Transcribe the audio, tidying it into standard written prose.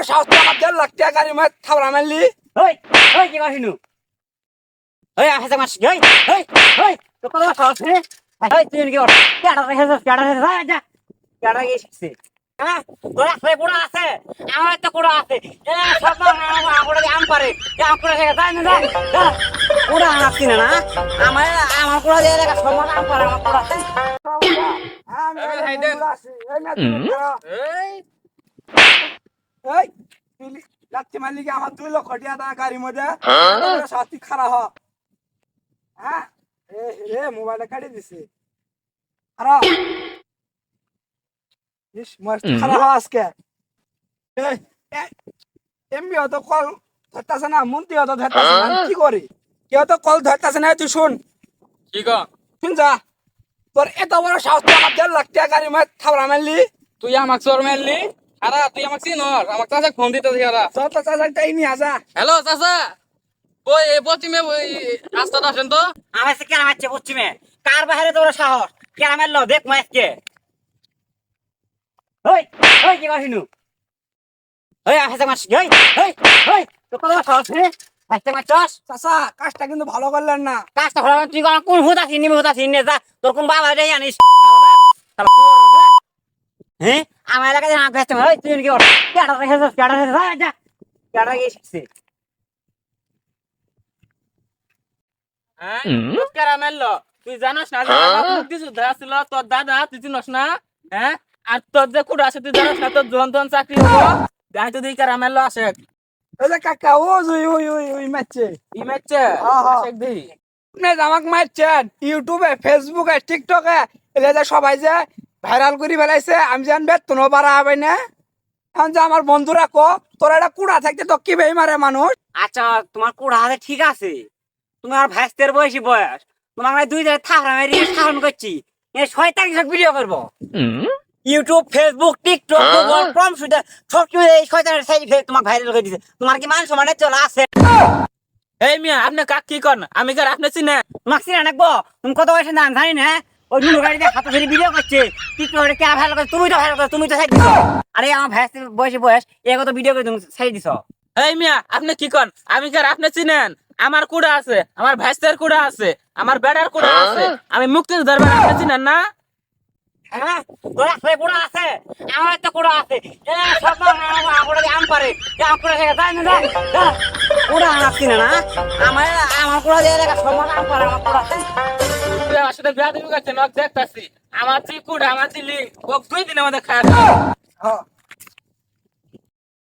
সাহস তুই আমার 1.5 লাখ টাকা গাড়ি মার থাবড়া মারলি। ওই ওই কি কইছিনু ওই আফেসা মাস ওই ওই ওই তো কত সাহস রে ওই তুই কি কর কেডা রেখেছিস যা কেডা গেছিস হ্যাঁ তোর আছে পুরো আছে আমার তো পুরো আছে এ সব আমার আম পারে আম করে যায় না যা পুরো আসছি না আমার আমার পুরো দিয়ে রেখা সব আম পারে আমার পুরো আছে আমি এই হাইডেন। এই না এই এই তুই লাত্তি মারলি কি আমার 2 লক্ষ টাকা গাড়ির মধ্যে শাস্তি খারাপ হ। হ্যাঁ রে মোবাইলটা কাটি দিছে খারাপ ইস মস্ত খারাপ হ আজকে। এমবি অত কল ধরতেছে না, মন্ত্রী অত ধরতেছে না, আমি কি করি? কেউ তো কল ধরতেছে না। তুই শুন কি কো শুন যা, তোর এত বড় সাহস তুই আমার 1.5 লাখ টাকা গাড়ি মার থাবড়া মারলি। তুই আমাক চোর মারলি আরা তুই আমাক চিনস আমাক চাচা ফোন দিতেছি আরা যত চাচাটাই নিয়ে আসা। হ্যালো চাচা ওই এই পশ্চিমে ওই রাস্তাটা আসেন তো আমার সে কেন মারছে পশ্চিমে কার বাইরে তোর সাহস কেন মারলো দেখ মাইকে ওই ওই কি কইছিনু ওই আফেসা মাস ওই ওই ওই তো কত সাহস রে আইতে মারছস চাচা কাজটা কিন্তু ভালো করলেন না। কাজটা হলো তুই কোন হুদা চিনি যা তোর কোন বাবা রে জানিস হ্যাঁ আমার এলাকায় না ভেস্তে ওই তুই কি কর কেডা রেখেছিস যা কেডা গেছিস হ্যাঁ তোর কারা মারলো তুই জানোস না যে আমার মুক্তি যোদ্ধা ছিল তোর দাদা তুই চিনস না হ্যাঁ আর তোর যে কুড়া আছে তুই জানোস না তোর জন চাকরি হলো যাই তো দিই কারা মারলো আসে ওই যে কাকা ও ওই মারছে ই মারছে হ্যাঁ, হ্যাঁ। আসে দিই আপনি যে আমাকে মারছেন ইউটিউবে ফেসবুকে টিকটকে এলে যে সবাই যে ভাইরাল করে ফেলাইছে, আমি জান বেতনও বাড়া হবে না। এখন যে আমার বন্ধুরা কো তোর একটা কুড়া থাকতে তো কি ভাই মারে মানুষ। আচ্ছা তোমার কুড়া হাতে ঠিক আছে তোমার ভাইস্তের বয়স তোমার মানে 2 জায়গায় থাকরা মেরি সাহন করছি এই শয়তান সব ভিডিও করব ইউটিউব ফেসবুক টিকটক গুগল ক্রম সুদা সব কিছু এই শয়তানের সাইড ফেস তোমার ভাইরাল করে দিছে তোমার কি মান সম্মানে চলা আছে এই মিয়া আপনি কাক কি করেন আমি কার আপনি চিনে তোমার সিনা নাকবো তুমি কত বয়সে দাম জানি না ওই নুনু গাড়িতে হাতে ধরে ভিডিও করছে টিকটকে কে ভাইরাল করে তুমি তো ভাইরাল করে তুমি তো সাইড দিছো আরে আমার ভাইস্তের বয়স এই কত ভিডিও করে তুমি সাইড দিছো এই মিয়া আপনি কি করেন আমি কার আপনি চিনেন আমার কুড়া আছে আমার ভাইস্তের কুড়া আছে আমার বেড়ার কুড়া আছে আমি মুক্তির দরবার আপনি চিনেন না হ্যাঁ তোর আছে কুড়া আছে আমার তো কুড়া আছে এ সব আমার আম পারে আম করে যায় না কুড়া আসছি না আমার আমার কুড়া দিয়ে রেখা সব আম পারে আমার কুড়া আছে তুই আমার সাথে বিয়া দিবি গেছে নক দেখতাছি আমার তুই কুড়া আমার দিলি ও 2 দিনের মধ্যে খায় হ্যাঁ